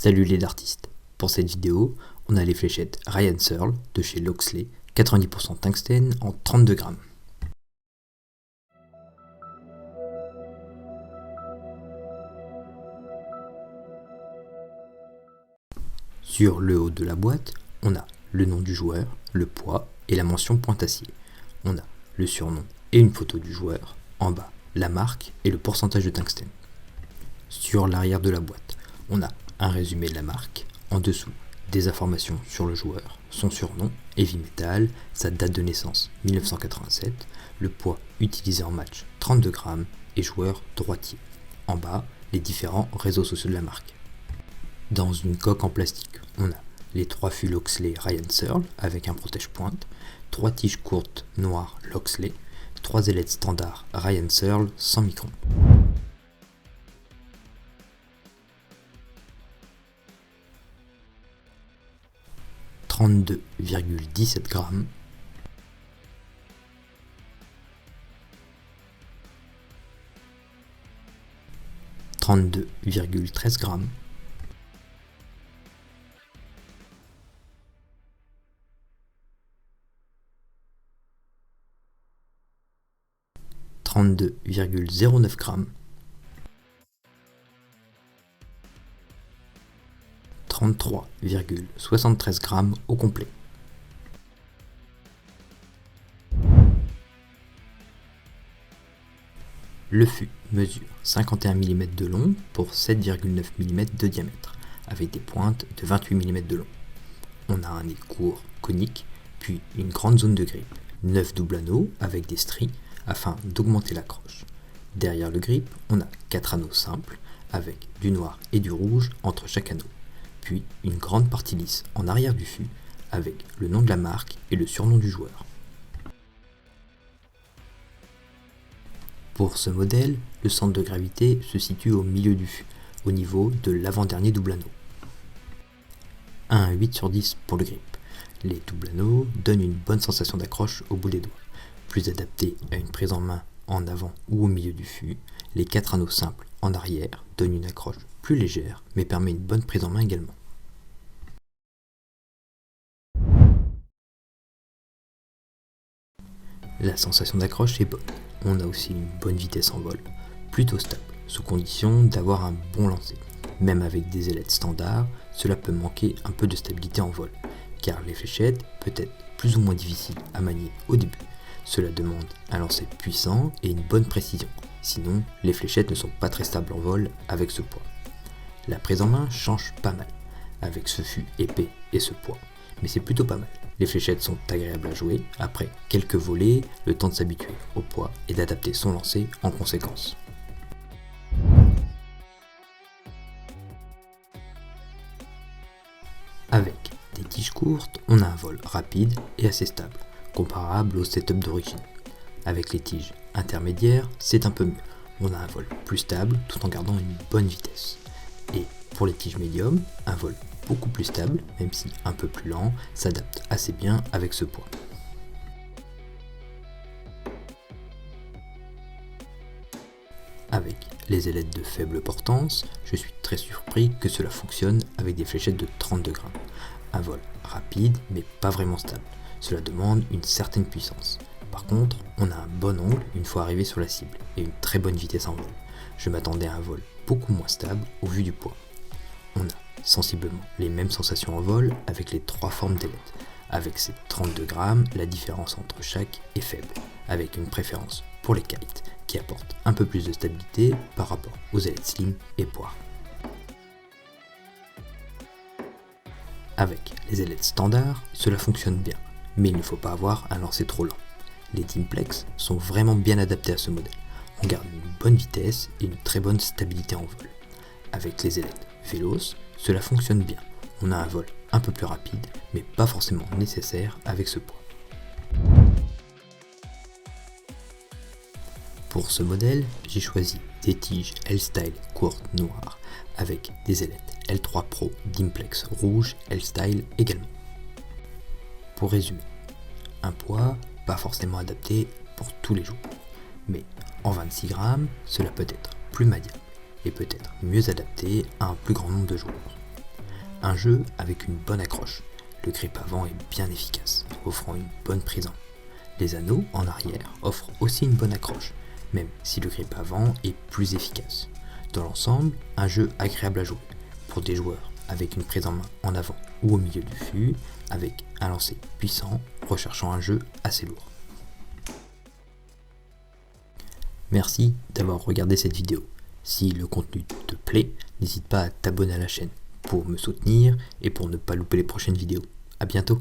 Salut les artistes. Pour cette vidéo, on a les fléchettes Ryan Searle de chez Loxley, 90% tungstène en 32 grammes. Sur le haut de la boîte, on a le nom du joueur, le poids et la mention pointe-acier. On a le surnom et une photo du joueur. En bas, la marque et le pourcentage de tungstène. Sur l'arrière de la boîte, on a un résumé de la marque. En dessous, des informations sur le joueur, son surnom, heavy metal, sa date de naissance 1987, le poids utilisé en match 32 grammes et joueur droitier. En bas, les différents réseaux sociaux de la marque. Dans une coque en plastique, on a les 3 fûts Loxley Ryan Searle avec un protège-pointe, 3 tiges courtes noires Loxley, 3 ailettes standards Ryan Searle 100 microns. « 32,17 grammes, 32,13 grammes, 32,09 grammes, 33,73 grammes au complet. Le fût mesure 51 mm de long pour 7,9 mm de diamètre, avec des pointes de 28 mm de long. On a un nez court, conique, puis une grande zone de grip, 9 doubles anneaux avec des stries afin d'augmenter l'accroche. Derrière le grip, on a 4 anneaux simples avec du noir et du rouge entre chaque anneau, puis une grande partie lisse en arrière du fût avec le nom de la marque et le surnom du joueur. Pour ce modèle, le centre de gravité se situe au milieu du fût, au niveau de l'avant-dernier double anneau. Un 8 sur 10 pour le grip. Les doubles anneaux donnent une bonne sensation d'accroche au bout des doigts. Plus adapté à une prise en main en avant ou au milieu du fût, les 4 anneaux simples en arrière donnent une accroche plus légère mais permet une bonne prise en main également. La sensation d'accroche est bonne. On a aussi une bonne vitesse en vol, plutôt stable, sous condition d'avoir un bon lancer. Même avec des ailettes standards, cela peut manquer un peu de stabilité en vol, car les fléchettes peuvent être plus ou moins difficiles à manier au début. Cela demande un lancer puissant et une bonne précision, sinon les fléchettes ne sont pas très stables en vol avec ce poids. La prise en main change pas mal, avec ce fût épais et ce poids, mais c'est plutôt pas mal. Les fléchettes sont agréables à jouer, après quelques volées, le temps de s'habituer au poids et d'adapter son lancer en conséquence. Avec des tiges courtes, on a un vol rapide et assez stable, comparable au setup d'origine. Avec les tiges intermédiaires, c'est un peu mieux. On a un vol plus stable tout en gardant une bonne vitesse. Et pour les tiges médium, un vol beaucoup plus stable, même si un peu plus lent, s'adapte assez bien avec ce poids. Avec les ailettes de faible portance, je suis très surpris que cela fonctionne avec des fléchettes de 32 grammes. Un vol rapide mais pas vraiment stable, cela demande une certaine puissance. Par contre, on a un bon angle une fois arrivé sur la cible et une très bonne vitesse en vol. Je m'attendais à un vol beaucoup moins stable au vu du poids. On a sensiblement les mêmes sensations en vol avec les 3 formes d'ailettes. Avec ces 32 grammes, la différence entre chaque est faible, avec une préférence pour les kites qui apportent un peu plus de stabilité par rapport aux ailettes slim et poire. Avec les ailettes standards, cela fonctionne bien, mais il ne faut pas avoir un lancer trop lent. Les Timplex sont vraiment bien adaptés à ce modèle. On garde une bonne vitesse et une très bonne stabilité en vol. Avec les ailettes Veloce, cela fonctionne bien. On a un vol un peu plus rapide, mais pas forcément nécessaire avec ce poids. Pour ce modèle, j'ai choisi des tiges L-Style courtes noires avec des ailettes L3 Pro Dimplex rouge L-Style également. Pour résumer, un poids pas forcément adapté pour tous les jours, mais en 26 grammes, cela peut être plus maniable et peut être mieux adapté à un plus grand nombre de joueurs. un jeu avec une bonne accroche. Le grip avant est bien efficace, offrant une bonne prise en main. Les anneaux en arrière offrent aussi une bonne accroche, même si le grip avant est plus efficace. Dans l'ensemble, un jeu agréable à jouer, pour des joueurs avec une prise en main en avant ou au milieu du fût, avec un lancer puissant, recherchant un jeu assez lourd. Merci d'avoir regardé cette vidéo. Si le contenu te plaît, n'hésite pas à t'abonner à la chaîne pour me soutenir et pour ne pas louper les prochaines vidéos. A bientôt!